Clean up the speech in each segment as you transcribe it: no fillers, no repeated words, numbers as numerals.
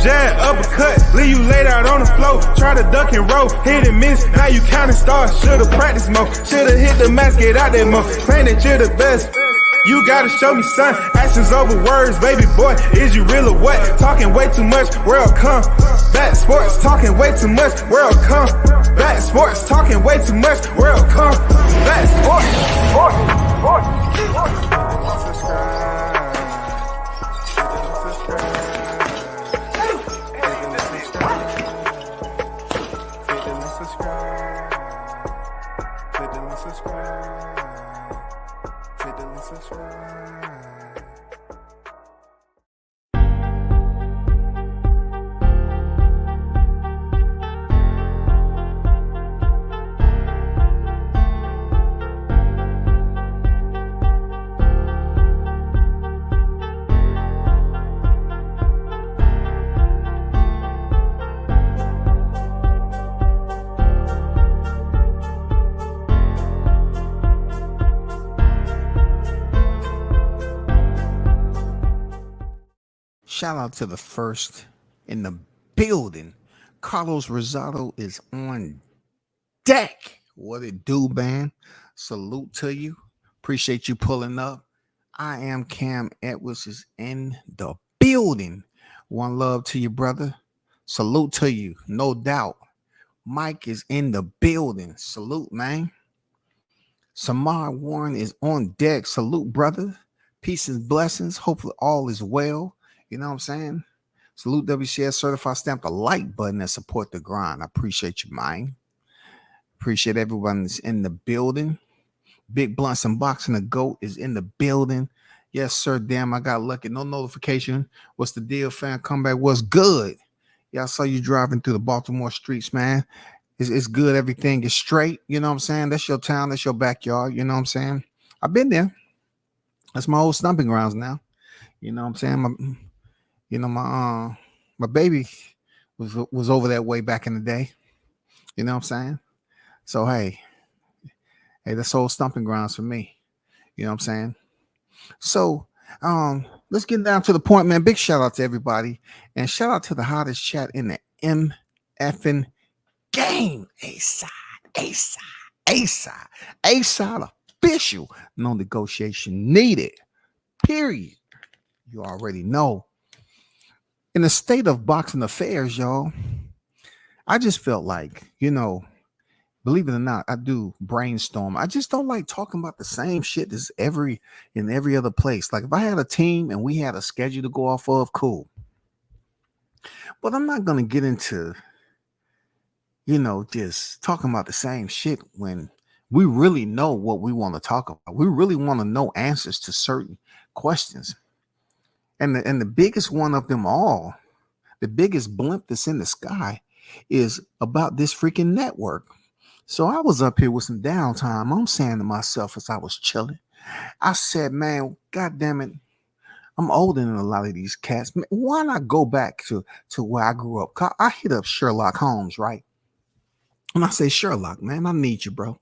jab, uppercut, leave you laid out on the floor. Try to duck and roll, hit and miss, now you counting stars. Should've practiced more, should've hit the mask, get out there more. Claim that you're the best. You gotta show me, son. Actions over words, baby boy. Is you real or what? Talking way too much, world come. Back sports, talking way too much, world come. Back sports, talking way too much, world come. Back Shout out to the first in the building. Carlos Rosado is on deck. What it do, man? Salute to you. Appreciate you pulling up. I am Cam Edwards is in the building. One love to you, brother. Salute to you. No doubt. Mike is in the building. Salute, man. Samar Warren is on deck. Salute, brother. Peace and blessings. Hopefully all is well. You know what I'm saying? Salute WCS Certified. Stamp the like button and support the grind. I appreciate you, man. Appreciate everyone that's in the building. Big Blunts and Boxing the GOAT is in the building. Yes, sir. Damn, I got lucky. No notification. What's the deal, fam? Comeback was good. Yeah, I saw you driving through the Baltimore streets, man. It's good. Everything is straight. You know what I'm saying? That's your town. That's your backyard. You know what I'm saying? I've been there. That's my old stomping grounds now. You know what I'm saying? My baby was over that way back in the day. You know what I'm saying? So hey, that's old stomping grounds for me. You know what I'm saying? So let's get down to the point, man. Big shout out to everybody, and shout out to the hottest chat in the MFing game. A-side official. No negotiation needed. Period. You already know. In the state of boxing affairs, y'all, I just felt like, believe it or not, I do brainstorm. I just don't like talking about the same shit as in every other place. Like if I had a team and we had a schedule to go off of, cool. But I'm not going to get into, just talking about the same shit when we really know what we want to talk about. We really want to know answers to certain questions. And the biggest one of them all, the biggest blimp that's in the sky is about this freaking network. So I was up here with some downtime. I'm saying to myself as I was chilling, I said, man, God damn it, I'm older than a lot of these cats. Why not go back to where I grew up? I hit up Sherlock Holmes, right? And I say, Sherlock, man, I need you, bro.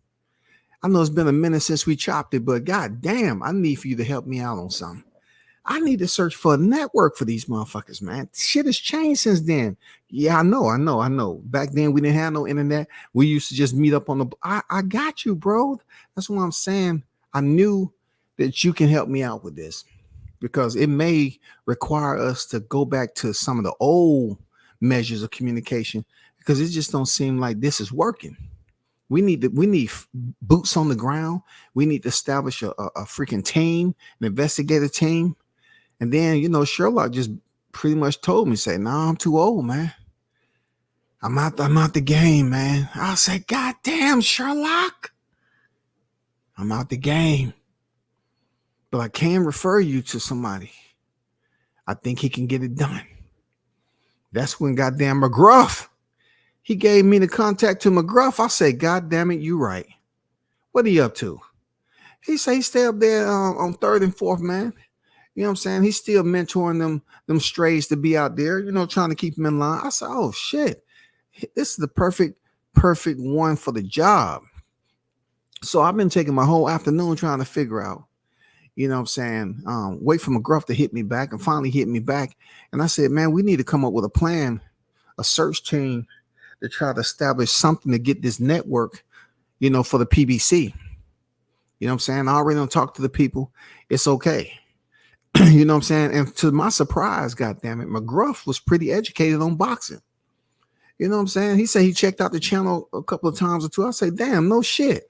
I know it's been a minute since we chopped it, but God damn, I need for you to help me out on something. I need to search for a network for these motherfuckers, man. Shit has changed since then. Yeah, I know. Back then, we didn't have no internet. We used to just meet up on the... I got you, bro. That's what I'm saying. I knew that you can help me out with this because it may require us to go back to some of the old measures of communication because it just don't seem like this is working. We need boots on the ground. We need to establish a freaking team, an investigative team. And then, Sherlock just pretty much told me, say, nah, I'm too old, man. I'm out the game, man. I said, God damn, Sherlock. I'm out the game. But I can refer you to somebody. I think he can get it done. That's when goddamn McGruff, he gave me the contact to McGruff. I say, God damn it, you right. What are you up to? He say he stay up there on 3rd and 4th, man. You know what I'm saying? He's still mentoring them strays to be out there, trying to keep them in line. I said, oh shit, this is the perfect one for the job. So I've been taking my whole afternoon trying to figure out, You know what I'm saying? Wait for McGruff to hit me back, and finally hit me back. And I said, man, we need to come up with a plan, a search team to try to establish something to get this network, for the PBC. You know what I'm saying? I already don't talk to the people. It's okay. You know what I'm saying? And to my surprise, goddamn it, McGruff was pretty educated on boxing. You know what I'm saying? He said he checked out the channel a couple of times or two. I say, damn, no shit.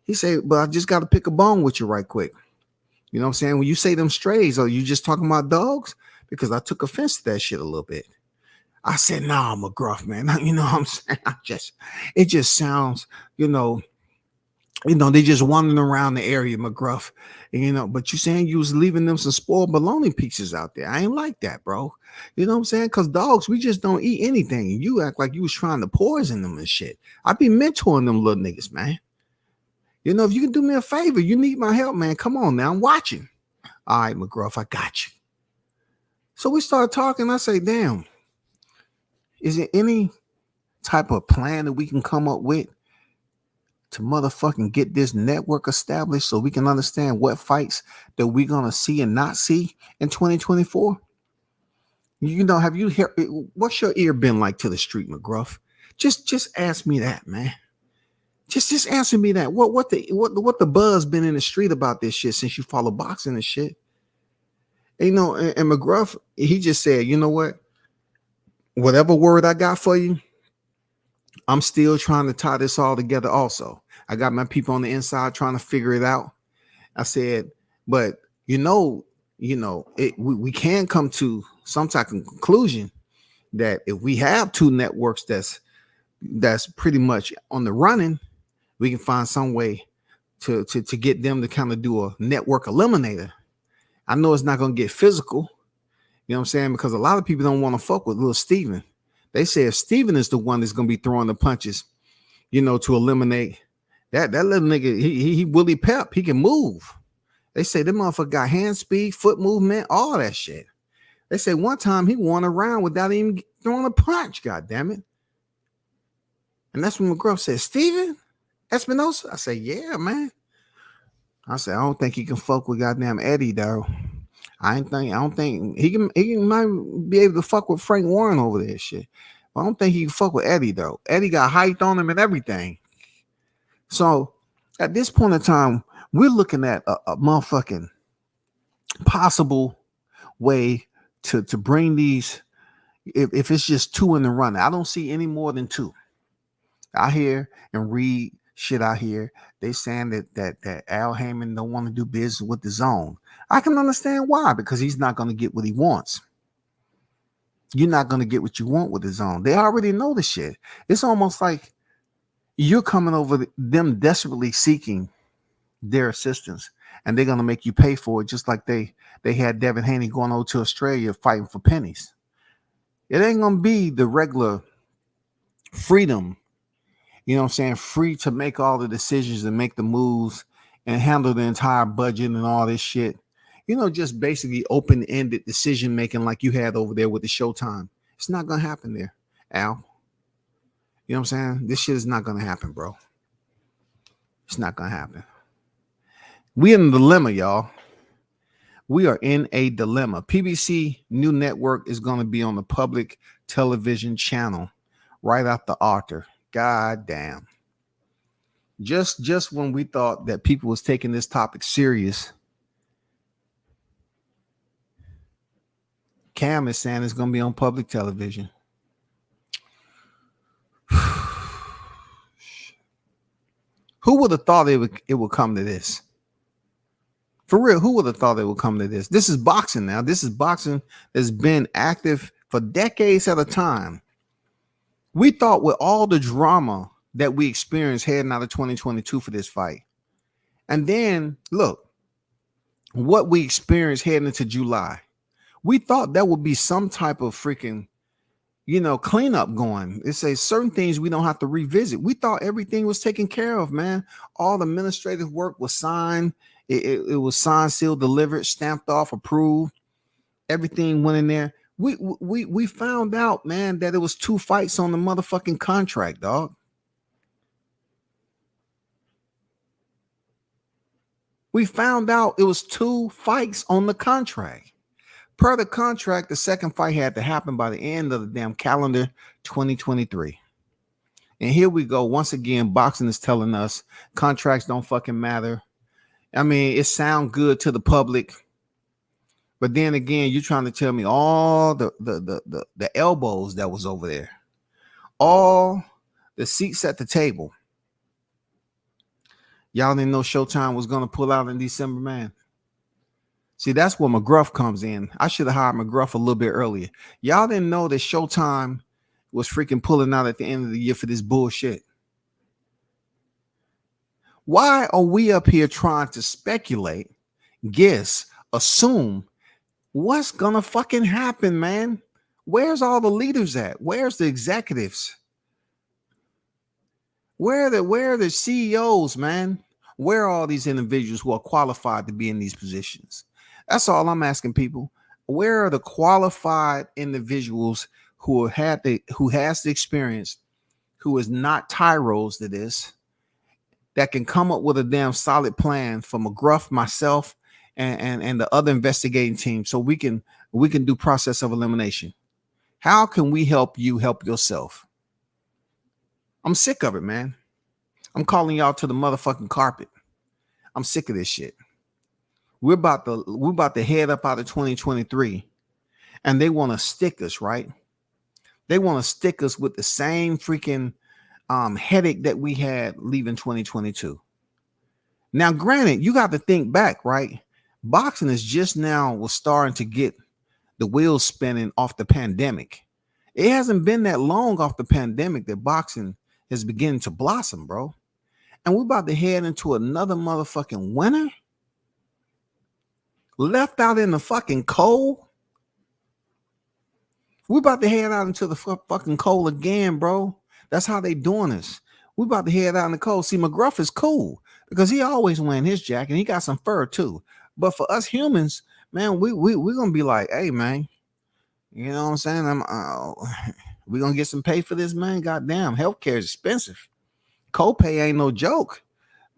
He said, but I just got to pick a bone with you right quick. You know what I'm saying? When you say them strays, are you just talking about dogs? Because I took offense to that shit a little bit. I said, nah, McGruff, man. You know what I'm saying? It just sounds, they just wandering around the area, McGruff. But you saying you was leaving them some spoiled bologna pieces out there. I ain't like that, bro. You know what I'm saying? Because dogs, we just don't eat anything. You act like you was trying to poison them and shit. I be mentoring them little niggas, man. If you can do me a favor, you need my help, man. Come on now, I'm watching. All right, McGruff, I got you. So we started talking. I say, damn, is there any type of plan that we can come up with to motherfucking get this network established so we can understand what fights that we're going to see and not see in 2024? Have you heard, what's your ear been like to the street, McGruff? Just ask me that, man. Just answer me that. What the buzz been in the street about this shit since you follow boxing and shit? And McGruff, he just said, you know what? Whatever word I got for you, I'm still trying to tie this all together also. I got my people on the inside trying to figure it out. I said, but we can come to some type of conclusion that if we have two networks that's pretty much on the running, we can find some way to get them to kind of do a network eliminator. I know it's not going to get physical, you know what I'm saying? Because a lot of people don't want to fuck with little Steven. They say if Steven is the one that's going to be throwing the punches, to eliminate that little nigga, he Willie Pep, he can move. They say that motherfucker got hand speed, foot movement, all that shit. They say one time he won a round without even throwing a punch, god damn it. And that's when McGruff said, Steven Espinosa? I say, yeah, man. I said, I don't think he can fuck with goddamn Eddie, though. I don't think he might be able to fuck with Frank Warren over there, shit. But I don't think he can fuck with Eddie, though. Eddie got height on him and everything. So at this point in time, we're looking at a motherfucking possible way to bring these. If it's just two in the run, I don't see any more than two. I hear and read shit out here. They saying that Al Heyman don't want to do business with the zone. I can understand why, because he's not going to get what he wants. You're not going to get what you want with the zone. They already know the shit. It's almost like you're coming over them desperately seeking their assistance, and they're going to make you pay for it, just like they had Devin Haney going over to Australia fighting for pennies. It ain't going to be the regular freedom, you know what I'm saying, free to make all the decisions and make the moves and handle the entire budget and all this shit. Just basically open-ended decision-making like you had over there with the Showtime. It's not going to happen there, Al. You know what I'm saying? This shit is not going to happen, bro. It's not going to happen. We in a dilemma, y'all. We are in a dilemma. PBC new network is going to be on the public television channel right after Arthur. God damn. Just when we thought that people was taking this topic serious, Cam is saying it's going to be on public television. Who would have thought it would come to this? For real, who would have thought it would come to this? This is boxing now. This is boxing that's been active for decades at a time. We thought with all the drama that we experienced heading out of 2022 for this fight, and then look what we experienced heading into July. We thought that would be some type of freaking, cleanup going. It says certain things we don't have to revisit. We thought everything was taken care of, man. All the administrative work was signed. It was signed, sealed, delivered, stamped off, approved. Everything went in there. We found out, man, that it was 2 fights on the motherfucking contract, dog. We found out it was 2 fights on the contract. Per the contract, the second fight had to happen by the end of the damn calendar 2023. And here we go. Once again, boxing is telling us contracts don't fucking matter. I mean, it sounds good to the public. But then again, you're trying to tell me all the elbows that was over there, all the seats at the table. Y'all didn't know Showtime was going to pull out in December, man. See, that's where McGruff comes in. I should have hired McGruff a little bit earlier. Y'all didn't know that Showtime was freaking pulling out at the end of the year for this bullshit. Why are we up here trying to speculate, guess, assume what's going to fucking happen, man? Where's all the leaders at? Where's the executives? Where are the CEOs, man? Where are all these individuals who are qualified to be in these positions? That's all I'm asking people. Where are the qualified individuals who has the experience, who is not tyros to this, that can come up with a damn solid plan for McGruff, myself, and the other investigating team, so we can do process of elimination? How can we help you help yourself? I'm sick of it, man. I'm calling y'all to the motherfucking carpet. I'm sick of this shit. We're about to head up out of 2023, and they want to stick us, right? They want to stick us with the same freaking headache that we had leaving 2022. Now, granted, you got to think back, right? Boxing is just now was starting to get the wheels spinning off the pandemic. It hasn't been that long off the pandemic that boxing is beginning to blossom, bro. And we're about to head into another motherfucking winter. Left out in the fucking cold. We're about to head out into the fucking cold again, bro. That's how they doing this. We're about to head out in the cold. See, McGruff is cool because he always wearing his jacket. He got some fur too. But for us humans, man, we're gonna be like, hey, man, you know what I'm saying? We're gonna get some pay for this, man. Goddamn, healthcare is expensive. Copay ain't no joke.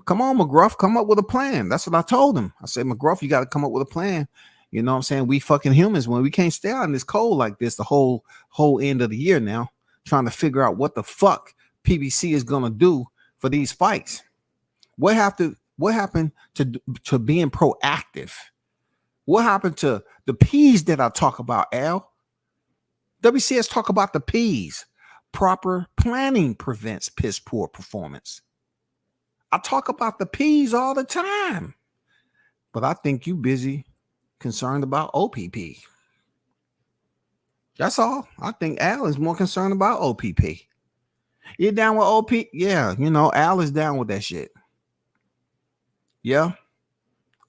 Come on, McGruff, come up with a plan. That's what I told him. I said, McGruff, you got to come up with a plan. You know what I'm saying? We fucking humans, when we can't stay out in this cold like this the whole end of the year now, trying to figure out what the fuck PBC is gonna do for these fights. What happened to being proactive? What happened to the P's that I talk about, Al? WCS talk about the P's. Proper planning prevents piss poor performance. I talk about the P's all the time, but I think you busy concerned about OPP. That's all. I think Al is more concerned about OPP. You down with OP? Yeah, you know, Al is down with that shit. Yeah.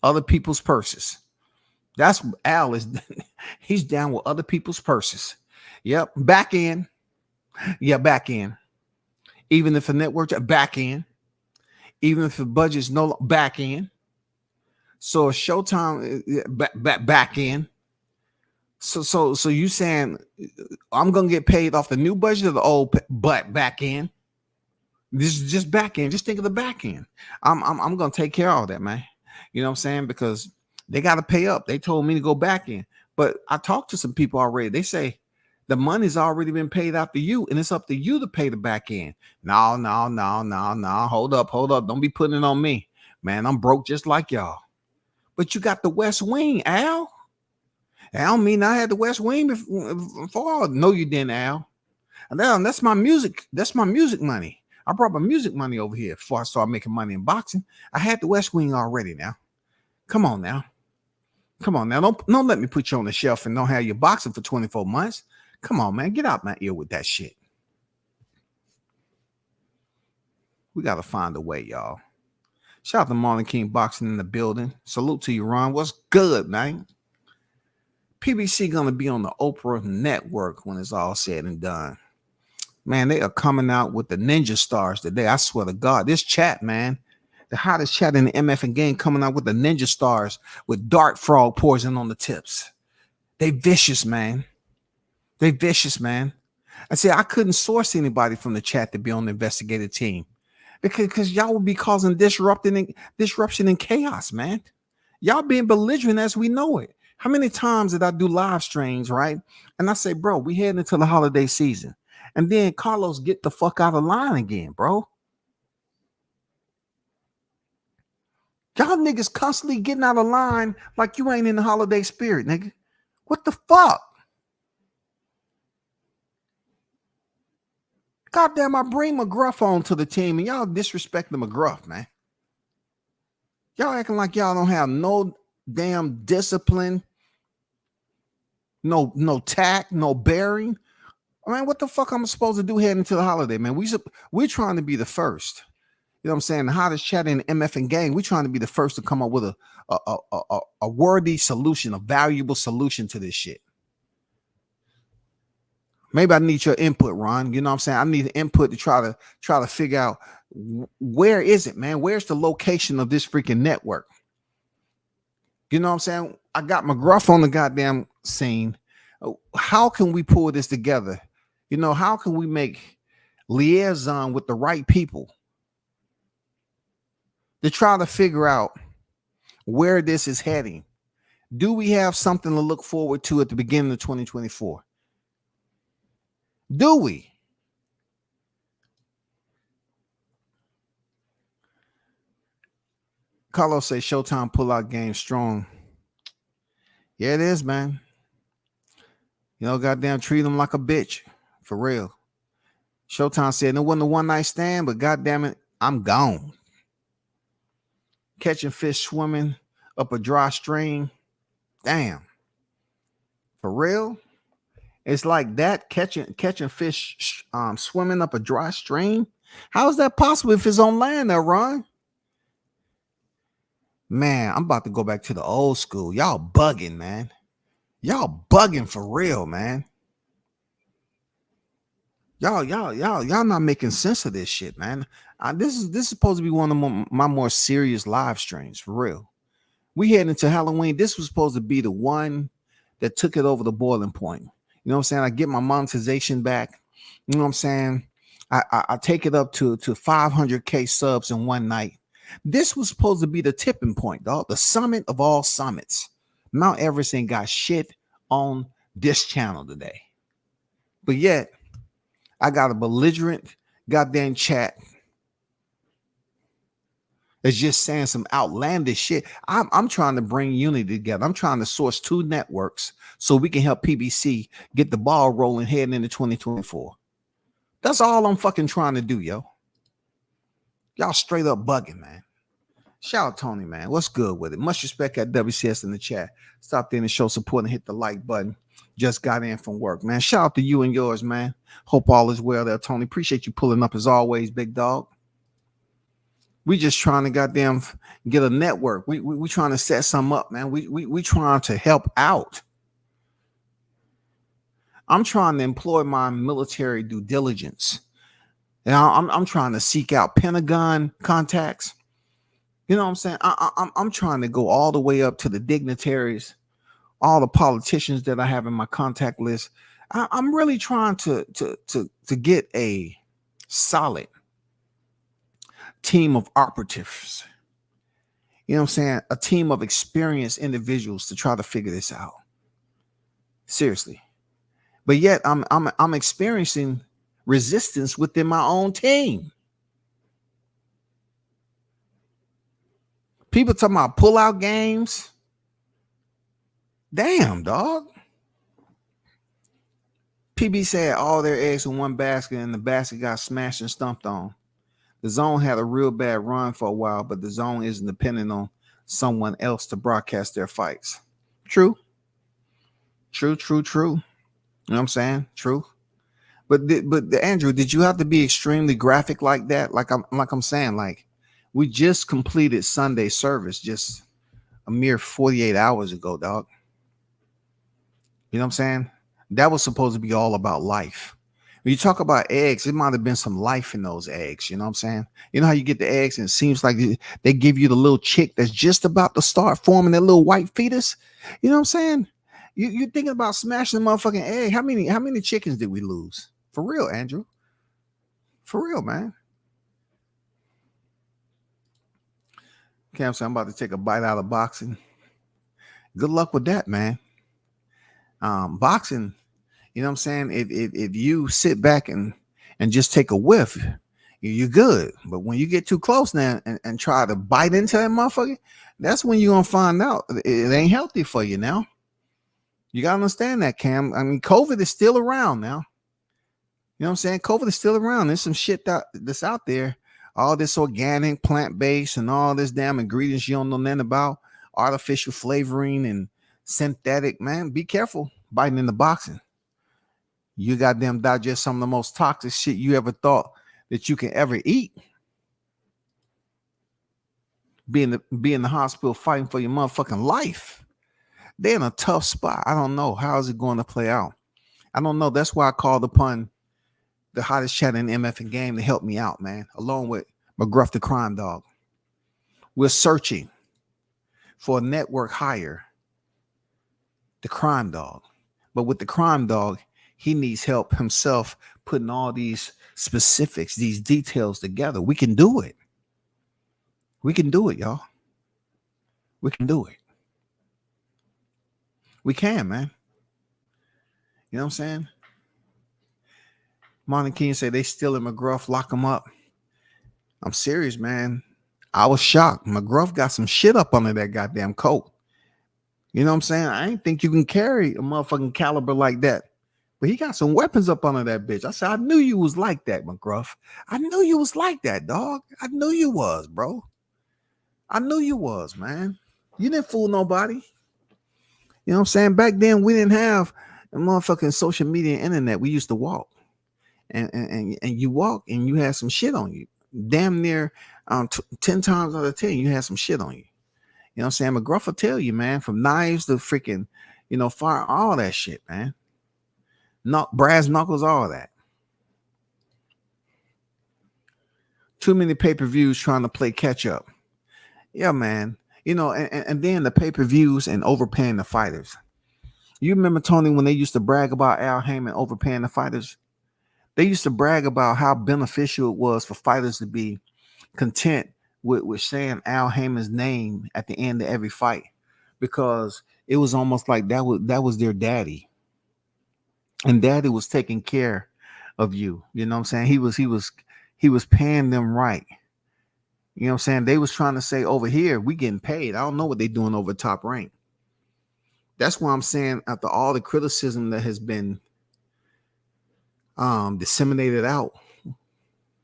Other people's purses. That's Al is. He's down with other people's purses. Yep. Back in. Yeah, back in. Even if a network, back in. Even if the budget's no back in. So Showtime back in. So you saying I'm gonna get paid off the new budget or the old but back in? This is just back end. Just think of the back end. I'm gonna take care of all that, man. You know what I'm saying? Because they got to pay up. They told me to go back in, but I talked to some people already. They say the money's already been paid out to you, and it's up to you to pay the back end. No. Hold up. Don't be putting it on me, man. I'm broke just like y'all. But you got the West Wing, Al. I don't mean I had the West Wing before. No, you didn't, Al. And that's my music. That's my music money. I brought my music money over here before I started making money in boxing. I had the West Wing already now. Come on now. Don't let me put you on the shelf and don't have you boxing for 24 months. Come on, man. Get out my ear with that shit. We got to find a way, y'all. Shout out to Marlon King Boxing in the building. Salute to you, Ron. What's good, man? PBC going to be on the Oprah Network when it's all said and done. Man, they are coming out with the Ninja Stars today. I swear to God, this chat, man, the hottest chat in the MF game coming out with the Ninja Stars with Dart Frog poison on the tips. They vicious, man. I said I couldn't source anybody from the chat to be on the investigative team. because y'all will be causing disruption and chaos, man. Y'all being belligerent as we know it. How many times did I do live streams, right? And I say, bro, we heading into the holiday season. And then Carlos get the fuck out of line again, bro. Y'all niggas constantly getting out of line like you ain't in the holiday spirit, nigga. What the fuck? Goddamn, I bring McGruff on to the team and y'all disrespecting McGruff, man. Y'all acting like y'all don't have no damn discipline, no tact, no bearing. I mean, what the fuck am I supposed to do heading into the holiday, man? We're trying to be the first. You know what I'm saying? The hottest chat in the MF and gang. We're trying to be the first to come up with a worthy solution, a valuable solution to this shit. Maybe I need your input, Ron. You know what I'm saying? I need input to try to figure out where is it, man? Where's the location of this freaking network? You know what I'm saying? I got McGruff on the goddamn scene. How can we pull this together? You know, how can we make liaison with the right people to try to figure out where this is heading? Do we have something to look forward to at the beginning of 2024? Do we? Carlos says Showtime pull out game strong. Yeah, it is, man. You know, goddamn, treat them like a bitch. For real. Showtime said it wasn't a one night stand, but goddamn it, I'm gone. Catching fish swimming up a dry stream. Damn. For real? It's like that, catching fish swimming up a dry stream. How is that possible if it's on land there, Ron? Man, I'm about to go back to the old school. Y'all bugging, man. Y'all bugging for real, man. Y'all not making sense of this shit, man. This is supposed to be one of my more serious live streams, for real. We head into Halloween. This was supposed to be the one that took it over the boiling point. You know what I'm saying? I get my monetization back. You know what I'm saying? I take it up to 500K subs in one night. This was supposed to be the tipping point, dog. The summit of all summits. Mount Everest ain't got shit on this channel today. But yet, I got a belligerent goddamn chat that's just saying some outlandish shit. I'm trying to bring unity together. I'm trying to source two networks so we can help PBC get the ball rolling heading into 2024. That's all I'm fucking trying to do, yo. Y'all straight up bugging, man. Shout out Tony, man. What's good with it? Much respect at WCS in the chat. Stop in and show support and hit the like button. Just got in from work, man. Shout out to you and yours, man. Hope all is well there, Tony. Appreciate you pulling up as always, big dog. We just trying to goddamn get a network. We trying to set something up, man. We trying to help out. I'm trying to employ my military due diligence. And I'm trying to seek out Pentagon contacts. You know what I'm saying? I'm trying to go all the way up to the dignitaries, all the politicians that I have in my contact list. I'm really trying to get a solid team of operatives. You know what I'm saying? A team of experienced individuals to try to figure this out. Seriously. But yet I'm experiencing resistance within my own team. People talking about pull-out games. Damn, dog. PBC had all their eggs in one basket and the basket got smashed and stumped on. The zone had a real bad run for a while, but the zone isn't dependent on someone else to broadcast their fights. True. You know what I'm saying? True. But Andrew, did you have to be extremely graphic like that? Like I'm saying, like we just completed Sunday service just a mere 48 hours ago, dog. You know what I'm saying? That was supposed to be all about life. When you talk about eggs, it might have been some life in those eggs. You know what I'm saying? You know how you get the eggs and it seems like they give you the little chick that's just about to start forming that little white fetus. You know what I'm saying? You're thinking about smashing the motherfucking egg. How many chickens did we lose? For real, Andrew. For real, man. Cam said, I'm about to take a bite out of boxing. Good luck with that, man. Boxing, you know what I'm saying? If you sit back and just take a whiff, you're good. But when you get too close now and try to bite into that motherfucker, that's when you're gonna find out it ain't healthy for you now. You gotta understand that, Cam. I mean, COVID is still around now. You know what I'm saying? COVID is still around. There's some shit that's out there. All this organic, plant-based, and all this damn ingredients you don't know nothing about, artificial flavoring and synthetic, man. Be careful biting into boxing. You goddamn digest some of the most toxic shit you ever thought that you can ever eat. Be in the hospital fighting for your motherfucking life. They're in a tough spot. I don't know. How is it going to play out? I don't know. That's why I called upon the hottest chat in MF and game to help me out, man, along with McGruff the crime dog. We're searching for a network hire, the crime dog. But with the crime dog, he needs help himself putting all these specifics, these details together. We can do it. We can do it, y'all. We can do it. We can, man. You know what I'm saying? Monty King say they still in McGruff, lock him up. I'm serious, man. I was shocked. McGruff got some shit up under that goddamn coat. You know what I'm saying? I ain't think you can carry a motherfucking caliber like that. But he got some weapons up under that bitch. I said, I knew you was like that, McGruff. I knew you was like that, dog. I knew you was, bro. I knew you was, man. You didn't fool nobody. You know what I'm saying? Back then, we didn't have a motherfucking social media and internet. We used to walk. And you walk and you had some shit on you. Damn near 10 times out of 10, you had some shit on you. You know what I'm saying? McGruff will tell you, man, from knives to freaking, fire, all that shit, man. Brass knuckles, all that. Too many pay-per-views trying to play catch up. Yeah, man. And then the pay-per-views and overpaying the fighters. You remember, Tony, when they used to brag about Al Heyman overpaying the fighters? They used to brag about how beneficial it was for fighters to be content with saying Al Heyman's name at the end of every fight, because it was almost like that was their daddy, and daddy was taking care of you. You know what I'm saying? He was paying them right. You know what I'm saying? They was trying to say, over here we getting paid. I don't know what they doing over Top Rank. That's why I'm saying, after all the criticism that has been disseminated out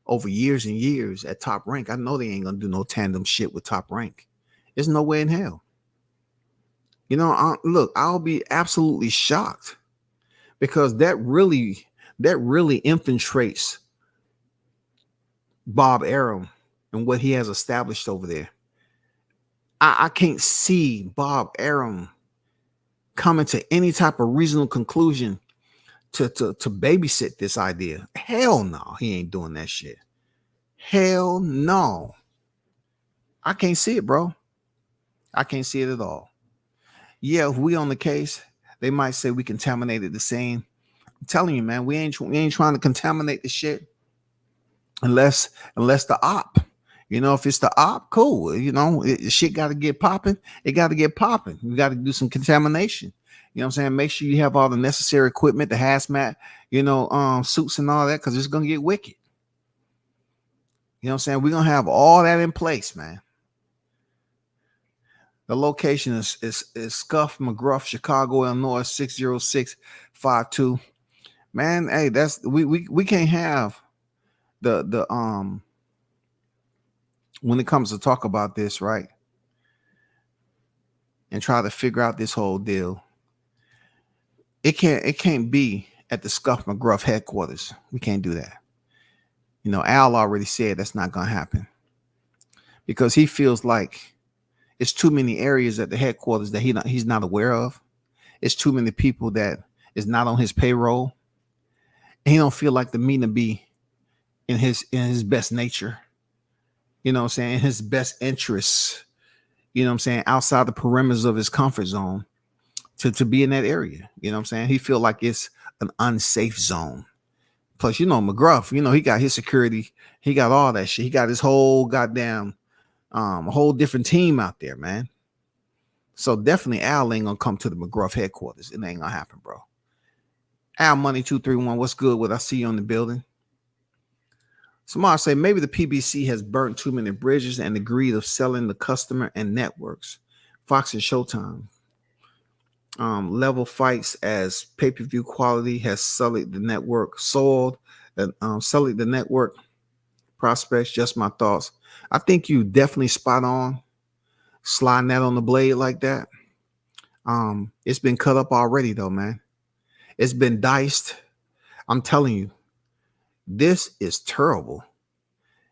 over years and years at Top Rank, I know they ain't gonna do no tandem shit with Top Rank. There's no way in hell. Look, I'll be absolutely shocked, because that really infiltrates Bob Arum and what he has established over there. I can't see Bob Arum coming to any type of reasonable conclusion to babysit this idea. Hell no, he ain't doing that shit. Hell no. I can't see it, bro. I can't see it at all. Yeah, if we on the case, they might say we contaminated the scene. I'm telling you, man, we ain't trying to contaminate the shit unless the op. If it's the op, cool. Shit got to get popping. It got to get popping. We got to do some contamination. You know what I'm saying? Make sure you have all the necessary equipment, the hazmat, suits and all that, because it's going to get wicked. You know what I'm saying? We're going to have all that in place, man. The location is Scuff McGruff, Chicago, Illinois, 60652. Man, hey, we can't have the when it comes to talk about this, right? And try to figure out this whole deal. It can't be at the Scuff McGruff headquarters. We can't do that. Al already said that's not going to happen, because he feels like it's too many areas at the headquarters that he's not aware of. It's too many people that is not on his payroll. And he don't feel like the meeting be in his best nature. You know what I'm saying? His best interests. You know what I'm saying? Outside the perimeters of his comfort zone. To be in that area. You know what I'm saying? He feel like it's an unsafe zone. Plus, McGruff, he got his security. He got all that shit. He got his whole goddamn A whole different team out there, man. So definitely Al ain't gonna come to the McGruff headquarters. It ain't gonna happen, bro. Al Money 231, what's good? What I see you on the building? Somebody say maybe the PBC has burnt too many bridges and the greed of selling the customer and networks. Fox and Showtime. Level fights as pay-per-view quality has sullied the network, sullied the network prospects. Just my thoughts. I think you definitely spot on sliding that on the blade like that. It's been cut up already though, man. It's been diced. I'm telling you, this is terrible.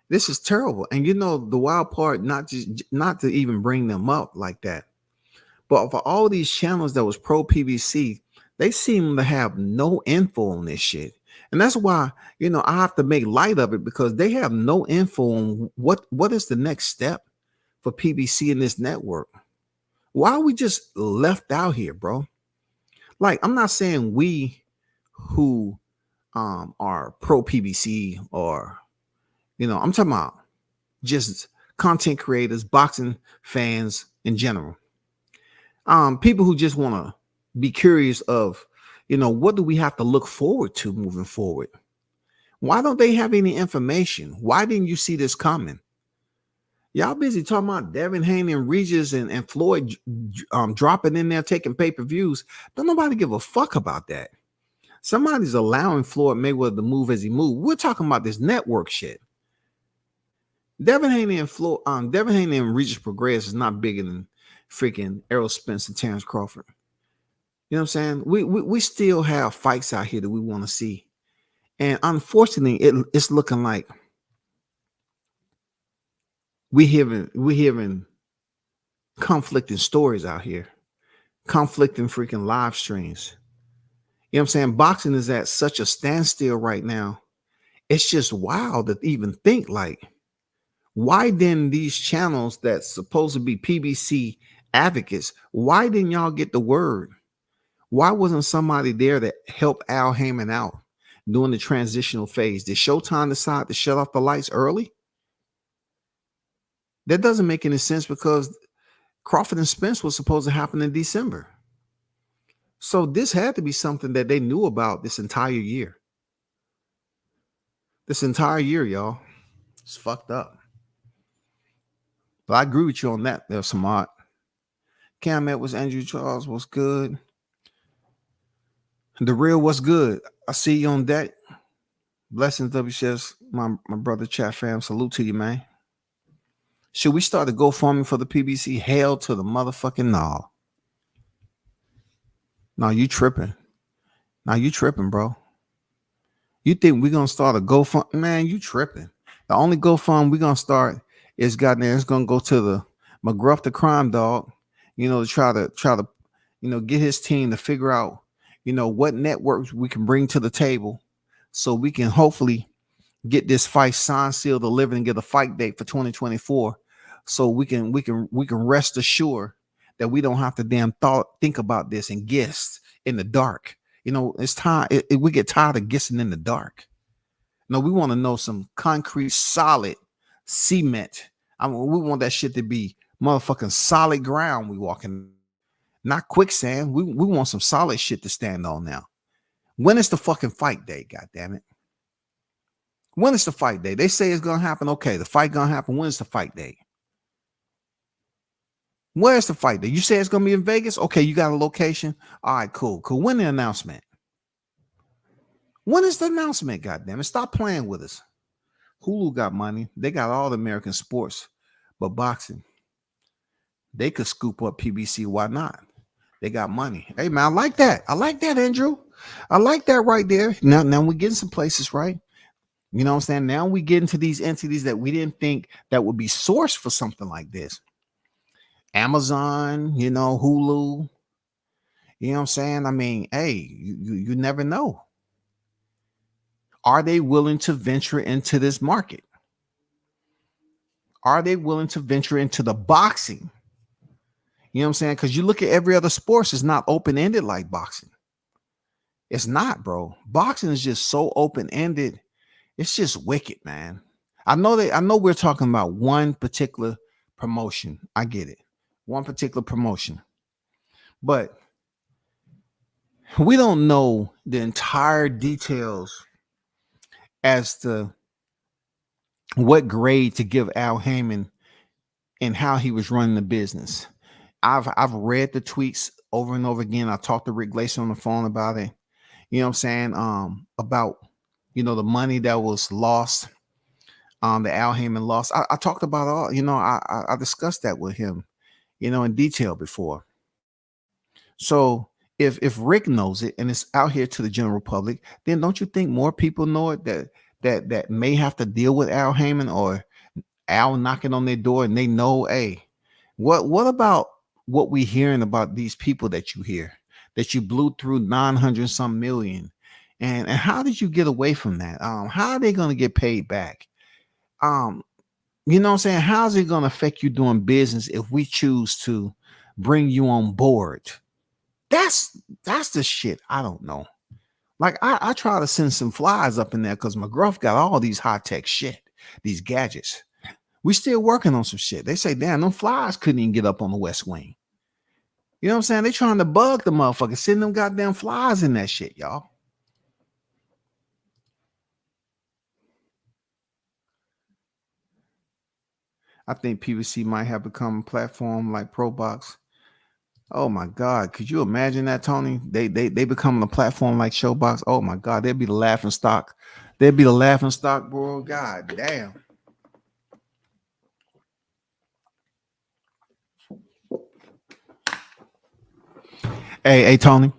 This is terrible. And you know, the wild part, not to even bring them up like that, but for all these channels that was pro PBC, they seem to have no info on this shit. And that's why, you know, I have to make light of it, because they have no info on what is the next step for PBC in this network. Why are we just left out here, bro? Like, I'm not saying we who are pro PBC, or, you know, I'm talking about just content creators, boxing fans in general. People who just want to be curious of, you know, what do we have to look forward to moving forward? Why don't they have any information? Why didn't you see this coming? Y'all busy talking about Devin Haney and Regis and Floyd dropping in there taking pay-per-views. Don't nobody give a fuck about that. Somebody's allowing Floyd Mayweather to move as he moves. We're talking about this network shit. Devin Haney and Regis Progress is not bigger than freaking Errol Spence and Terrence Crawford. You know what I'm saying? We still have fights out here that we want to see. And unfortunately, it's looking like we hearing conflicting stories out here, conflicting freaking live streams. You know what I'm saying? Boxing is at such a standstill right now. It's just wild to even think, like, why didn't these channels that's supposed to be PBC advocates, why didn't y'all get the word? Why wasn't somebody there to help Al Heyman out during the transitional phase? Did Showtime decide to shut off the lights early? That doesn't make any sense, because Crawford and Spence was supposed to happen in December. So this had to be something that they knew about this entire year. This entire year, y'all. It's fucked up. But I agree with you on that there, Samad. Cam Edwards, Andrew Charles, what's good? The real, what's good? I see you on that. Blessings, WCS, my brother chat fam. Salute to you, man. Should we start a GoFundMe for the PBC? Hell to the motherfucking no. No, you tripping. Now you tripping, bro. You think we're gonna start a GoFundMe? Man, you tripping. The only GoFundMe we're gonna start is goddamn, it's gonna go to the McGruff the crime dog, you know, to try to, you know, get his team to figure out, you know, what networks we can bring to the table so we can hopefully get this fight signed, sealed, delivered, and get a fight date for 2024. So we can rest assured that we don't have to think about this and guess in the dark. You know, it's time. We get tired of guessing in the dark. No, we want to know some concrete, solid cement. I mean, we want that shit to be motherfucking solid ground we walking, not quicksand. We want some solid shit to stand on now. When is the fucking fight day? God damn it. When is the fight day? They say it's gonna happen. Okay, the fight gonna happen. When is the fight day? Where's the fight day? You say it's gonna be in Vegas? Okay, you got a location. All right, cool. When the announcement? When is the announcement? God damn it. Stop playing with us. Hulu got money. They got all the American sports, but boxing, they could scoop up PBC. Why not? They got money. Hey man, I like that. I like that, Andrew. I like that right there. Now we're getting some places, right? You know what I'm saying? Now we get into these entities that we didn't think that would be sourced for something like this. Amazon, you know, Hulu. You know what I'm saying? I mean, hey, you never know. Are they willing to venture into this market? Are they willing to venture into the boxing? You know what I'm saying? Because you look at every other sports, it's not open-ended like boxing. It's not, bro. Boxing is just so open-ended. It's just wicked, man. I know we're talking about one particular promotion. I get it. One particular promotion. But we don't know the entire details as to what grade to give Al Heyman and how he was running the business. I've read the tweets over and over again. I talked to Rick Glacier on the phone about it. You know what I'm saying? About, the money that was lost, the Al Heyman lost. I talked about all, I discussed that with him, in detail before. So if Rick knows it and it's out here to the general public, then don't you think more people know it that may have to deal with Al Heyman or Al knocking on their door and they know, hey, what about what we hearing about these people that you hear, that you blew through 900 some million? And how did you get away from that? How are they going to get paid back? You know what I'm saying? How's it going to affect you doing business if we choose to bring you on board? That's the shit. I don't know. Like I try to send some flies up in there because McGruff got all these high-tech shit, these gadgets. We still working on some shit. They say, damn, them flies couldn't even get up on the West Wing. You know what I'm saying? They trying to bug the motherfuckers, send them goddamn flies in that shit, y'all. I think PBC might have become a platform like ProBox. Oh my God. Could you imagine that, Tony? They becoming a platform like Showbox. Oh my God. They'd be the laughing stock. They'd be the laughing stock, bro. God damn. Hey, Tony.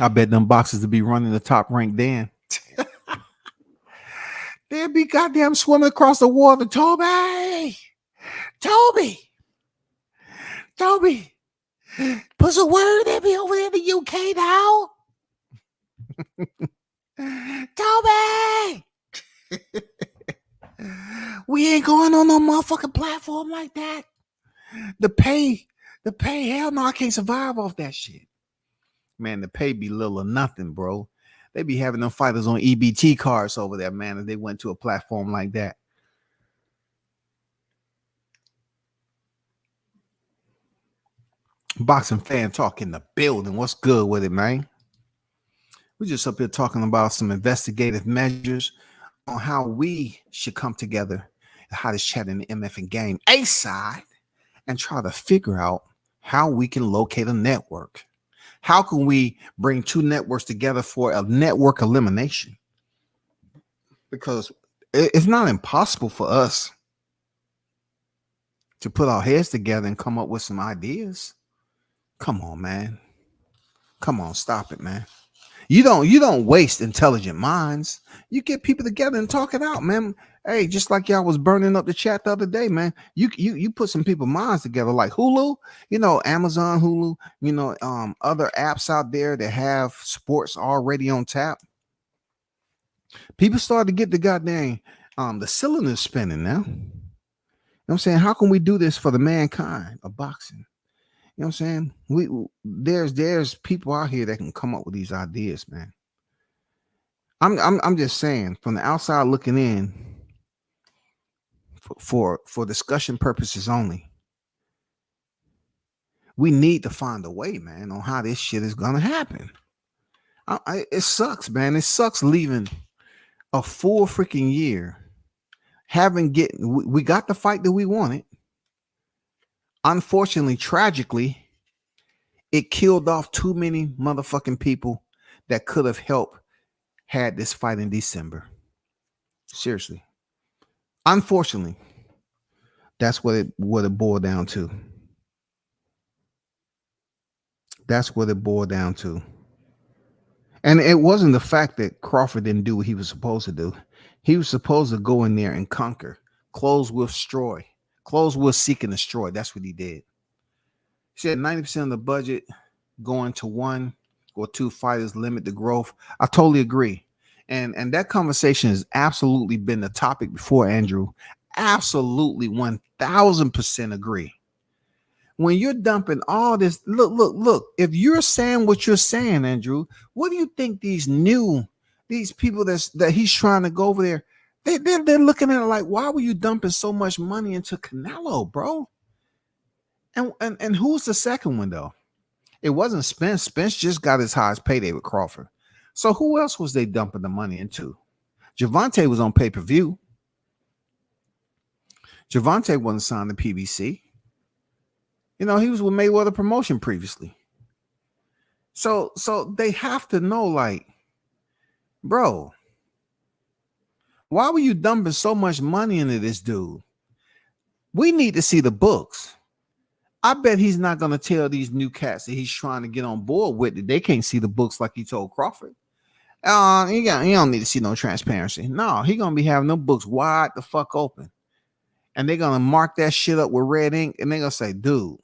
I bet them boxes to be running the top ranked then. They'd be goddamn swimming across the water. Toby. Put some word at me over there in the UK now. Toby. We ain't going on no motherfucking platform like that. The pay, hell no, I can't survive off that shit. Man, the pay be little or nothing, bro. They be having them fighters on EBT cards over there, man, if they went to a platform like that. Boxing fan talk in the building. What's good with it, man? We're just up here talking about some investigative measures on how we should come together, how to chat in the MF and game A side, and try to figure out how we can locate a network. How can we bring two networks together for a network elimination? Because it's not impossible for us to put our heads together and come up with some ideas. Come on, man. Come on, stop it, man. You don't waste intelligent minds. You get people together and talk it out, man. Hey, just like y'all was burning up the chat the other day, man. You put some people's minds together, like Hulu, Amazon, Hulu, other apps out there that have sports already on tap. People started to get the goddamn the cylinders spinning now. You know what I'm saying? How can we do this for the mankind of boxing? You know what I'm saying? There's people out here that can come up with these ideas, man. I'm just saying, from the outside looking in, for discussion purposes only, we need to find a way, man, on how this shit is gonna happen. It sucks, man. It sucks leaving a full freaking year, we got the fight that we wanted. Unfortunately, tragically, it killed off too many motherfucking people that could have helped had this fight in December. Seriously. Unfortunately, that's what it boiled down to. That's what it boiled down to. And it wasn't the fact that Crawford didn't do what he was supposed to do. He was supposed to go in there and conquer, close with destroy, close with seek and destroy. That's what he did. He said 90% of the budget going to one or two fighters limit the growth. I totally agree. And that conversation has absolutely been the topic before, Andrew. Absolutely 1000% agree. When you're dumping all this, look, if you're saying what you're saying, Andrew, what do you think these people that he's trying to go over there, They're looking at it like, why were you dumping so much money into Canelo, bro? And who's the second one though? It wasn't Spence. Spence just got his highest payday with Crawford. So who else was they dumping the money into? Javante was on pay-per-view. Javante wasn't signed to PBC. You know, he was with Mayweather Promotion previously. So they have to know, like, bro, why were you dumping so much money into this dude? We need to see the books. I bet he's not going to tell these new cats that he's trying to get on board with that they can't see the books like he told Crawford. You don't need to see no transparency. No, he going to be having them books wide the fuck open. And they're going to mark that shit up with red ink. And they're going to say, dude,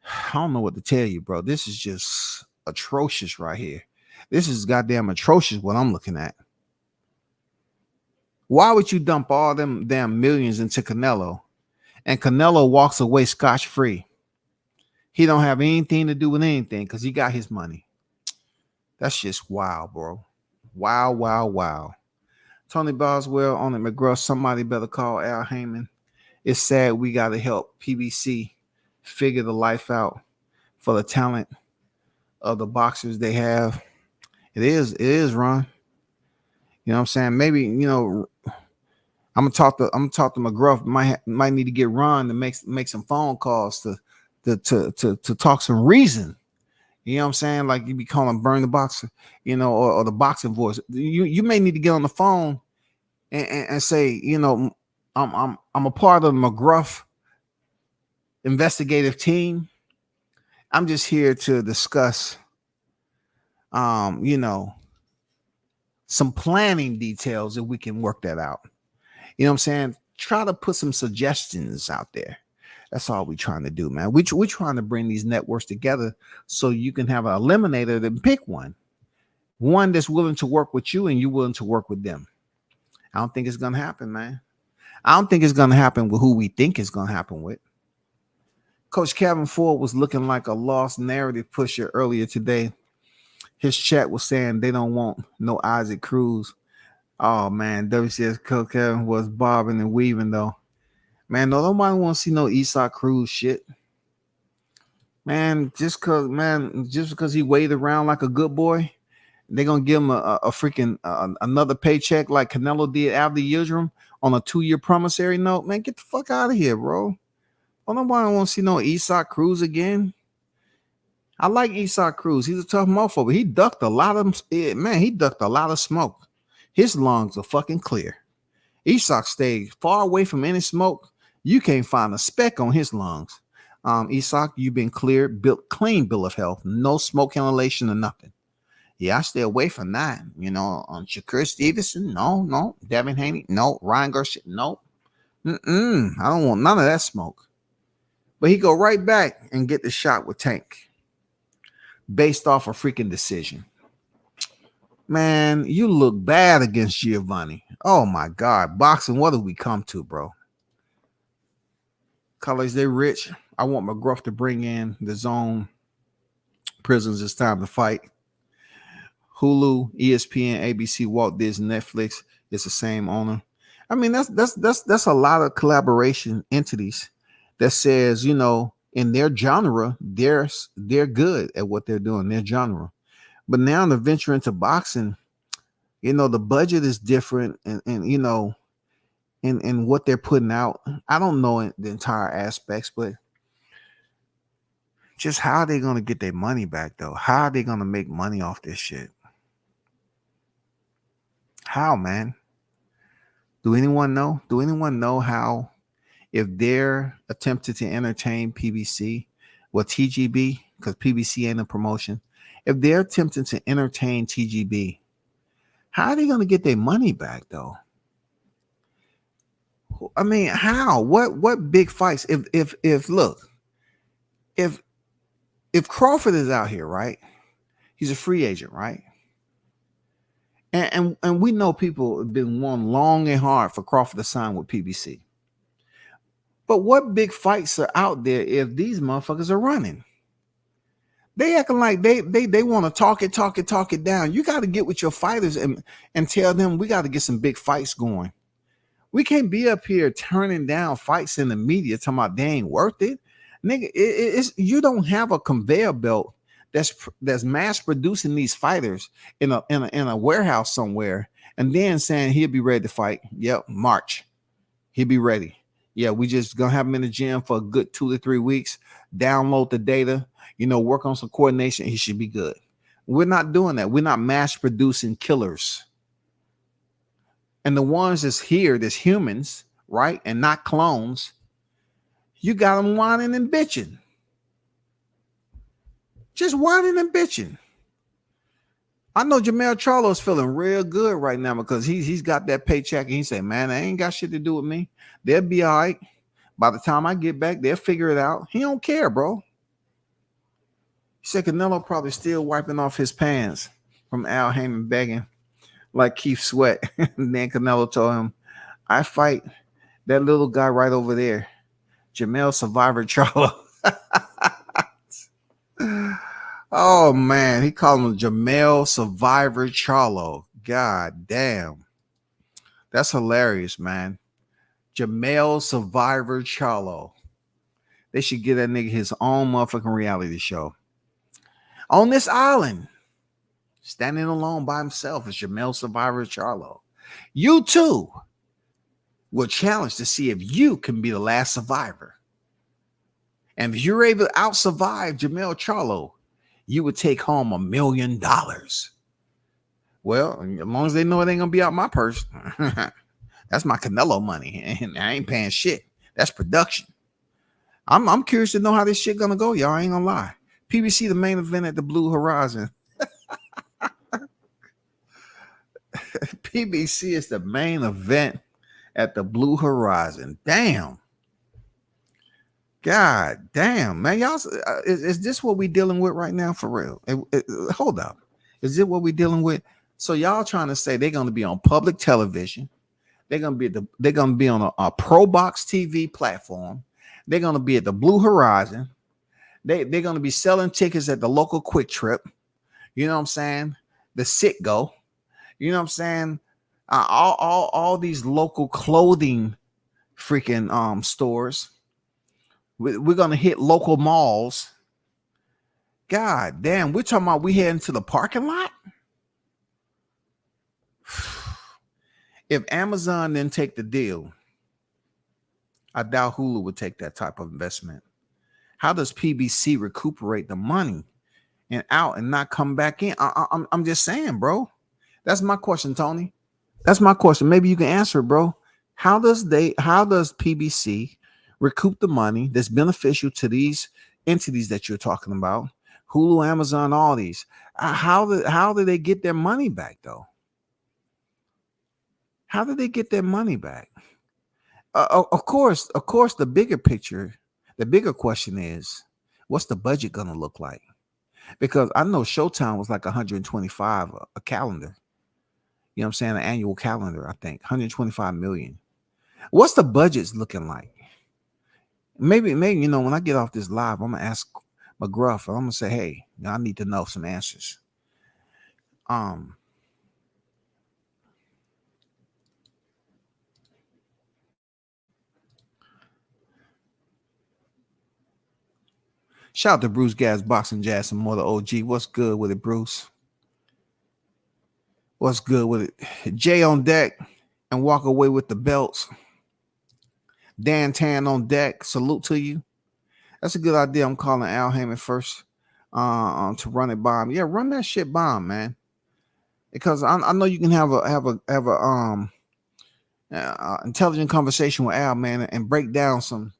I don't know what to tell you, bro. This is just atrocious right here. This is goddamn atrocious what I'm looking at. Why would you dump all them damn millions into Canelo and Canelo walks away scotch-free? He don't have anything to do with anything because he got his money. That's just wild, bro. Wow. Tony Boswell on it, McGruff. Somebody better call Al Heyman. It's sad we got to help PBC figure the life out for the talent of the boxers they have. It is, Ron. You know what I'm saying? Maybe, you know, I'm gonna talk to McGruff. Might need to get Ron to make some phone calls to talk some reason. You know what I'm saying? Like you be calling Burn the Boxer, you know, or the boxing voice. You may need to get on the phone and say, you know, I'm a part of the McGruff investigative team. I'm just here to discuss, you know, some planning details if we can work that out. You know what I'm saying? Try to put some suggestions out there. That's all we're trying to do, man. We're trying to bring these networks together so you can have an eliminator and pick one that's willing to work with you and you're willing to work with them. I don't think it's going to happen, man. I don't think it's going to happen with who we think it's going to happen with. Coach Kevin Ford was looking like a lost narrative pusher earlier today. His chat was saying they don't want no Isaac Cruz. Oh, man, WCS Coach Kevin was bobbing and weaving, though. Man, no, nobody want to see no Isaac Cruz shit. Man, just because he weighed around like a good boy, they're going to give him a freaking another paycheck like Canelo did after Yildirim on a 2-year promissory note. Man, get the fuck out of here, bro. Oh, nobody want to see no Isaac Cruz again. I like Isaac Cruz. He's a tough motherfucker, but he ducked a lot of he ducked a lot of smoke. His lungs are fucking clear. Isaac stayed far away from any smoke. You can't find a speck on his lungs. Isaac, you've been cleared, clean bill of health, no smoke inhalation or nothing. Yeah, I stay away from that. You know, on Shakur Stevenson, no. Devin Haney, no. Ryan Garcia, no. I don't want none of that smoke. But he go right back and get the shot with Tank based off a freaking decision. Man, you look bad against Giovanni. Oh, my God. Boxing, what have we come to, bro? Colors, they rich. I want McGruff to bring in the zone. Prisons, it's time to fight. Hulu, ESPN, ABC, Walt Disney, Netflix, it's the same owner. I mean, that's a lot of collaboration entities that says, you know, in their genre, they're good at what they're doing, their genre. But now to venture into boxing, you know, the budget is different and you know, in what they're putting out. I don't know the entire aspects, but just how are they going to get their money back, though? How are they going to make money off this shit? How, man? Do anyone know? Do anyone know how, if they're attempting to entertain PBC, well, TGB, because PBC ain't a promotion, if they're attempting to entertain TGB, how are they going to get their money back, though? I mean, how? What big fights? If Crawford is out here, right? He's a free agent, right? And we know people have been wanting long and hard for Crawford to sign with PBC. But what big fights are out there if these motherfuckers are running? They acting like they want to talk it down. You got to get with your fighters and tell them we got to get some big fights going. We can't be up here turning down fights in the media talking about they ain't worth it. Nigga, it's you don't have a conveyor belt that's mass producing these fighters in a warehouse somewhere and then saying he'll be ready to fight. Yep, March. He'll be ready. Yeah, we just gonna have him in the gym for a good 2 to 3 weeks, download the data, work on some coordination. He should be good. We're not doing that. We're not mass producing killers. And the ones that's here, that's humans, right? And not clones, you got them whining and bitching. Just whining and bitching. I know Jamel Charlo's feeling real good right now because he's got that paycheck and he said, man, I ain't got shit to do with me. They'll be all right. By the time I get back, they'll figure it out. He don't care, bro. He said Canelo probably still wiping off his pants from Al Heyman begging like Keith Sweat. And then Canelo told him, I fight that little guy right over there, Jamel Survivor Charlo. Oh man, he called him Jamel Survivor Charlo. God damn. That's hilarious, man. Jamel Survivor Charlo. They should give that nigga his own motherfucking reality show. On this island, standing alone by himself is Jamel Survivor Charlo. You too will challenge to see if you can be the last survivor. And if you're able to out-survive Jamel Charlo, you would take home $1 million. Well, as long as they know it ain't gonna be out my purse, that's my Canelo money, and I ain't paying shit. That's production. I'm curious to know how this shit gonna go, y'all. I ain't gonna lie. PBC, the main event at the Blue Horizon. PBC is the main event at the Blue Horizon. Damn. God damn, man. Y'all, is this what we dealing with right now for real? Hold up. Is it what we dealing with? So y'all trying to say they're going to be on public television. They're going to be on a Pro Box TV platform. They're going to be at the Blue Horizon. They're going to be selling tickets at the local Quick Trip. You know what I'm saying? The Citgo. You know what I'm saying? All these local clothing freaking stores. We're going to hit local malls. God damn, we're talking about we heading to the parking lot? If Amazon didn't take the deal, I doubt Hulu would take that type of investment. How does PBC recuperate the money and out and not come back in? I'm just saying, bro. That's my question, Tony. That's my question. Maybe you can answer it, bro. How does PBC recoup the money that's beneficial to these entities that you're talking about? Hulu, Amazon, all these. How do they get their money back, though? How do they get their money back? Of course, the bigger picture, the bigger question is, what's the budget going to look like? Because I know Showtime was like 125 a calendar. You know what I'm saying? An annual calendar, I think. 125 million. What's the budgets looking like? Maybe, when I get off this live, I'm going to ask McGruff, and I'm going to say, hey, I need to know some answers. Shout out to Bruce Gas, Boxing Jazz, and more the OG. What's good with it, Bruce? What's good with it? Jay on deck and walk away with the belts. Dan Tan on deck. Salute to you. That's a good idea. I'm calling Al Heyman first to run it by him. Yeah, run that shit by him, man. Because I know you can have a intelligent conversation with Al, man, and break down some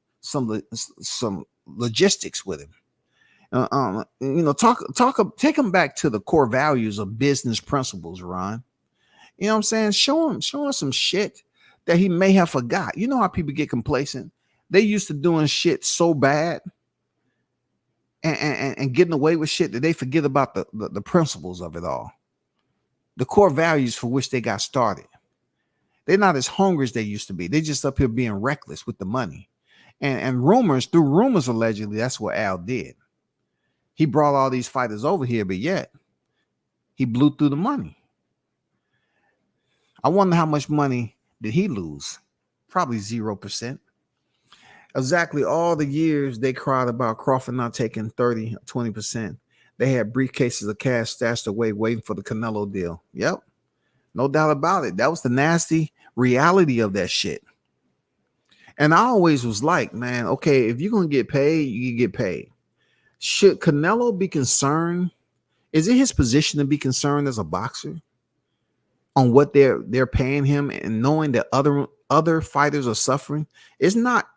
logistics with him. Take him back to the core values of business principles, Ron. You know what I'm saying? Show him some shit that he may have forgot. You know how people get complacent? They used to doing shit so bad and getting away with shit that they forget about the principles of it all. The core values for which they got started. They're not as hungry as they used to be. They just up here being reckless with the money. And through rumors, allegedly, that's what Al did. He brought all these fighters over here, but yet he blew through the money. I wonder how much money did he lose? Probably 0%. Exactly all the years they cried about Crawford not taking 30 or 20%. They had briefcases of cash stashed away waiting for the Canelo deal. Yep. No doubt about it. That was the nasty reality of that shit. And I always was like, man, okay, if you're going to get paid, you get paid. Should Canelo be concerned? Is it his position to be concerned as a boxer on what they're paying him and knowing that other fighters are suffering? It's not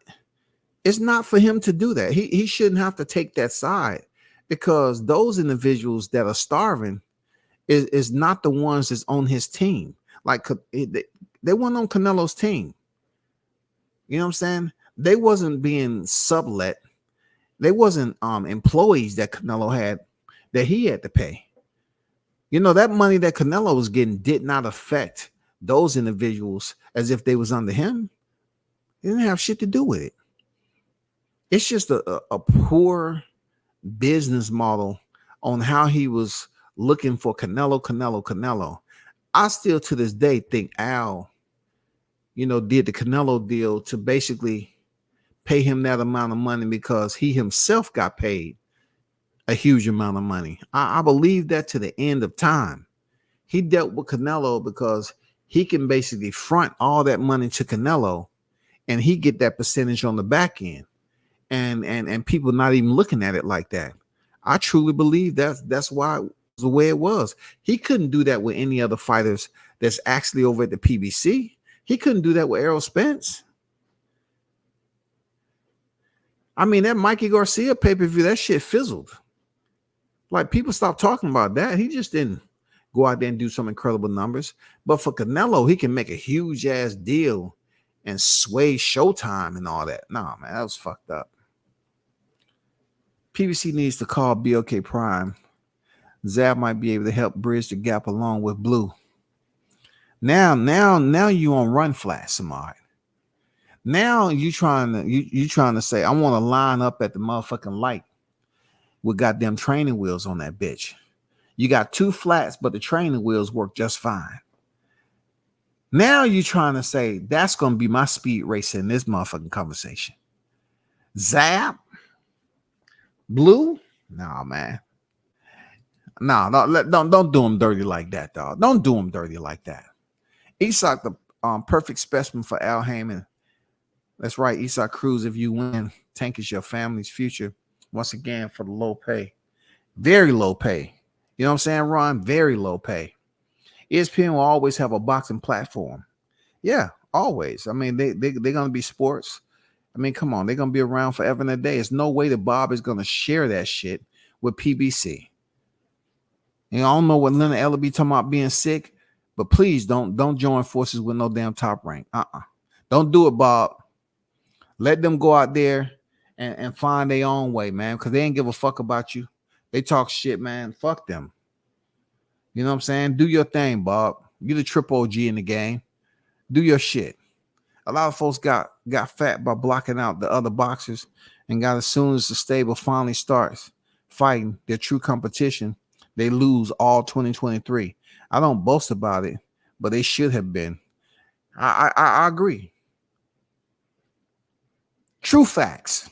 for him to do that. He shouldn't have to take that side, because those individuals that are starving is not the ones that's on his team. Like they weren't on Canelo's team. You know what I'm saying? They wasn't being sublet. They wasn't employees that Canelo had that he had to pay. You know, that money that Canelo was getting did not affect those individuals as if they was under him. It didn't have shit to do with it. It's just a poor business model on how he was looking for Canelo. I still to this day think Al, did the Canelo deal to basically pay him that amount of money because he himself got paid a huge amount of money. I believe that to the end of time. He dealt with Canelo because he can basically front all that money to Canelo and he get that percentage on the back end. And people not even looking at it like that. I truly believe that's why it was the way it was. He couldn't do that with any other fighters that's actually over at the PBC. He couldn't do that with Errol Spence. I mean, that Mikey Garcia pay-per-view, that shit fizzled. Like, people stopped talking about that. He just didn't go out there and do some incredible numbers. But for Canelo, he can make a huge ass deal and sway Showtime and all that. Nah, man, that was fucked up. PBC needs to call BOK Prime. Zab might be able to help bridge the gap along with Blue. Now you on run flat, Samad. Now you trying to say I want to line up at the motherfucking light with goddamn training wheels on that bitch. You got two flats, but the training wheels work just fine. Now you trying to say that's gonna be my speed racer in this motherfucking conversation. Zap, Blue, nah, man. Don't do him dirty like that, dog. Don't do him dirty like that. Isak, the perfect specimen for Al Heyman. That's right, Isak Cruz. If you win, Tank is your family's future. Once again, for the low pay, very low pay. You know what I'm saying, Ron? Very low pay. ESPN will always have a boxing platform. Yeah, always. I mean, they're gonna be sports. I mean, come on, they're gonna be around forever and a day. There's no way that Bob is gonna share that shit with PBC. I don't know what Leonard Ellaby talking about being sick, but please don't join forces with no damn Top Rank. Don't do it, Bob. Let them go out there and find their own way, man, because they ain't give a fuck about you. They talk shit, man. Fuck them. You know what I'm saying? Do your thing, Bob. You're the triple OG in the game. Do your shit. A lot of folks got fat by blocking out the other boxers and got as soon as the stable finally starts fighting their true competition, they lose all 2023. I don't boast about it, but they should have been. I agree. True facts.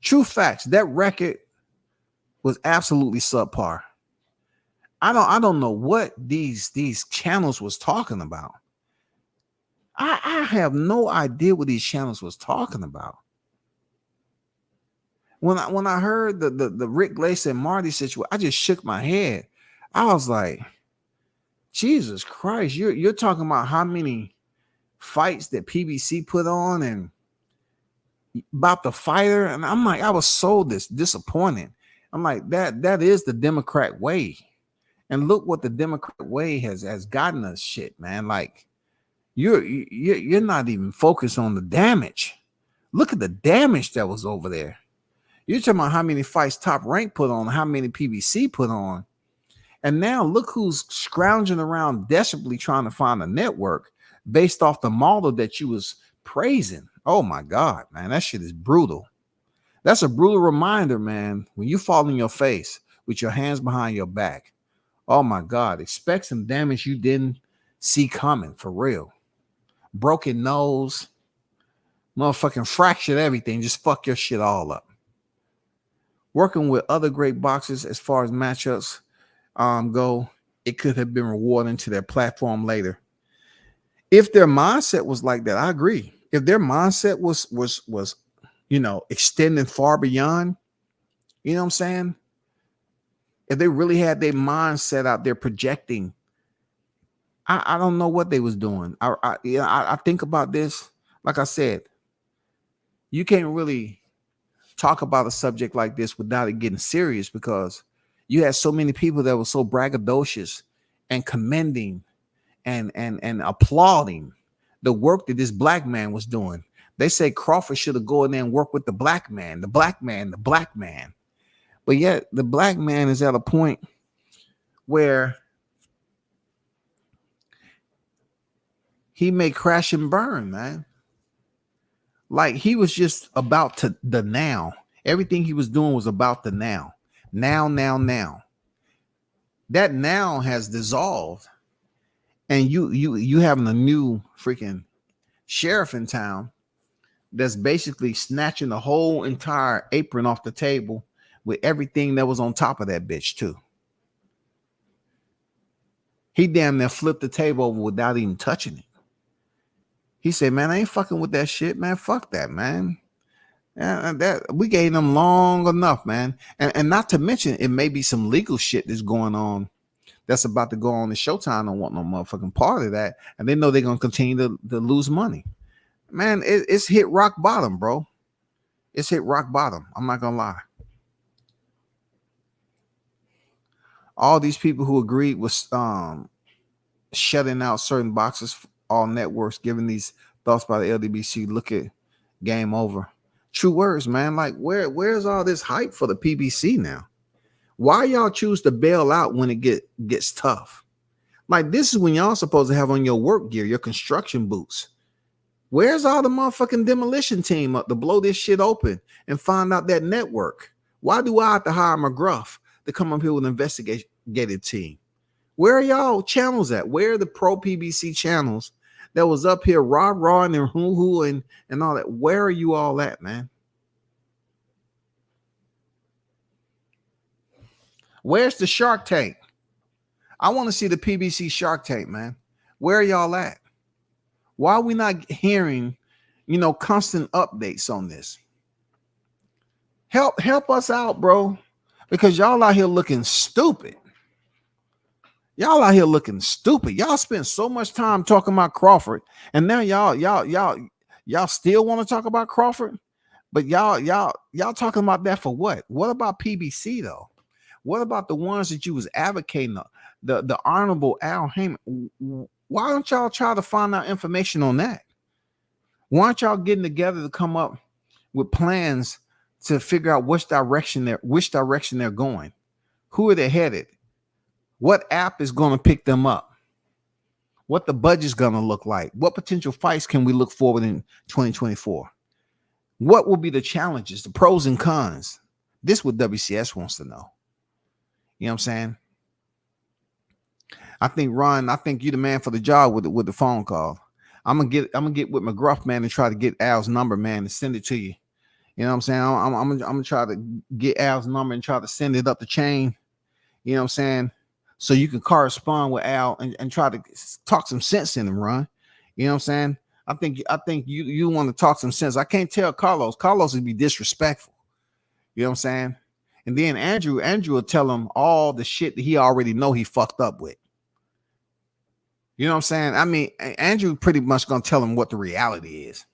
That record was absolutely subpar. I don't know what these channels was talking about. I have no idea what these channels was talking about. When I heard the Rick Glace and Marty situation, I just shook my head. I was like, Jesus Christ, you're talking about how many fights that PBC put on and about the fighter, and I'm like, I was so disappointed. I'm like, that is the Democrat way, and look what the Democrat way has gotten us, shit, man. Like, you're not even focused on the damage. Look at the damage that was over there. You're talking about how many fights Top Rank put on, how many PBC put on, and now look who's scrounging around desperately trying to find a network based off the model that you was praising. Oh my God, man, that shit is brutal. That's a brutal reminder, man. When you fall on your face with your hands behind your back, oh my God, expect some damage you didn't see coming, for real. Broken nose, motherfucking fractured everything, just fuck your shit all up. Working with other great boxers as far as matchups go, it could have been rewarding to their platform later. If their mindset was like that, I agree. If their mindset was extending far beyond, you know what I'm saying? If they really had their mindset out there projecting, I don't know what they was doing. I think about this. Like I said, you can't really talk about a subject like this without it getting serious, because you had so many people that were so braggadocious and commending and applauding the work that this black man was doing. They say Crawford should have gone in there and worked with the black man. But yet the black man is at a point where he may crash and burn, man. Like he was just about to the now. Everything he was doing was about the now. Now. That now has dissolved. And you having a new freaking sheriff in town that's basically snatching the whole entire apron off the table with everything that was on top of that bitch too. He damn near flipped the table over without even touching it. He said, man, I ain't fucking with that shit, man. Fuck that, man. And that we gave them long enough, man. And not to mention, it may be some legal shit that's going on that's about to go on in Showtime. Don't want no motherfucking part of that. And they know they're going to continue to lose money. Man, it's hit rock bottom, bro. It's hit rock bottom. I'm not going to lie. All these people who agreed with shutting out certain boxes, all networks, giving these thoughts by the LDBC, look at game over. True words, man. Like, where's all this hype for the PBC now? Why y'all choose to bail out when it gets tough? Like, this is when y'all supposed to have on your work gear, your construction boots. Where's all the motherfucking demolition team up to blow this shit open and find out that network? Why do I have to hire McGruff to come up here with an investigative team? Where are y'all channels at? Where are the pro PBC channels that was up here rah and hoo and all that? Where are you all at, man? Where's the Shark Tank? I want to see the PBC Shark Tank, man. Where are y'all at? Why are we not hearing, constant updates on this? Help us out, bro, because y'all out here looking stupid. Y'all spend so much time talking about Crawford, and now y'all still want to talk about Crawford, but y'all talking about that for what? What about PBC though? What about the ones that you was advocating? The Honorable Al Heyman. Why don't y'all try to find out information on that? Why aren't y'all getting together to come up with plans to figure out which direction they're going? Who are they headed? What app is going to pick them up? What the budget's going to look like? What potential fights can we look forward in 2024? What will be the challenges, the pros and cons? This is what WCS wants to know. You know what I'm saying? I think Ron, you the man for the job with the phone call. I'm gonna get with McGruff, man, and try to get Al's number, man, and send it to you. You know what I'm saying? I'm gonna try to get Al's number and try to send it up the chain. You know what I'm saying? So you can correspond with Al and try to talk some sense in him, Ron. You know what I'm saying? I think you want to talk some sense. I can't tell Carlos. Carlos would be disrespectful. You know what I'm saying? And then Andrew will tell him all the shit that he already know he fucked up with. You know what I'm saying? I mean, Andrew pretty much gonna tell him what the reality is.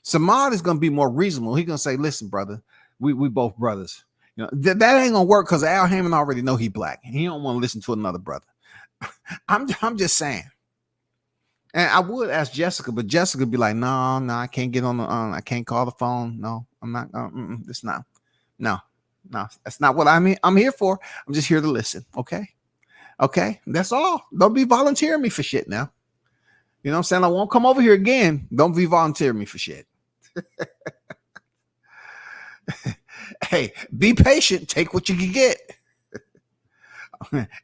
Samad is gonna be more reasonable. He's gonna say, listen, brother, we both brothers. You know, that ain't gonna work because Al Heyman already know he black. He don't want to listen to another brother. I'm just saying. And I would ask Jessica, but Jessica be like, no, I can't get on the I can't call the phone. No, I'm not. It's not. No, that's not what I'm here for. I'm just here to listen. Okay, that's all. Don't be volunteering me for shit now. You know what I'm saying? I won't come over here again. Don't be volunteering me for shit. Hey, be patient. Take what you can get.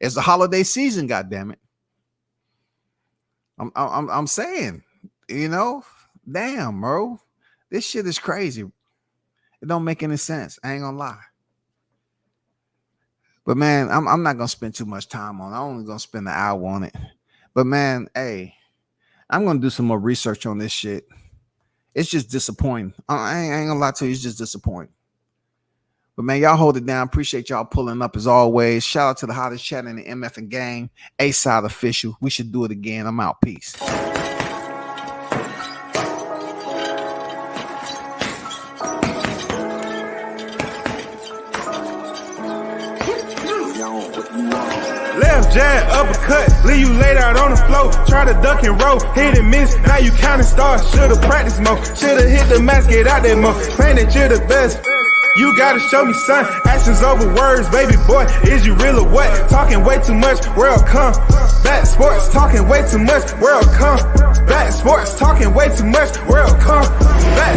It's the holiday season, goddammit. I'm saying, you know, damn, bro. This shit is crazy. It don't make any sense. I ain't gonna lie. But man, I'm not gonna spend too much time on it. I'm only gonna spend an hour on it. But man, hey, I'm gonna do some more research on this shit. It's just disappointing. I ain't gonna lie to you, it's just disappointing. But man, y'all hold it down. Appreciate y'all pulling up as always. Shout out to the hottest chat in the MF and gang. A-Side official. We should do it again. I'm out. Peace. Left jab, uppercut, leave you laid out on the floor. Try to duck and roll, hit and miss. Now you counting stars. Should've practiced more. Should've hit the mask, get out there more. Claim that you're the best. You gotta show me, son. Actions over words, baby boy. Is you real or what? Talking way too much, world come. Back sports, talking way too much, world come. Back sports, talking way too much, world come. Back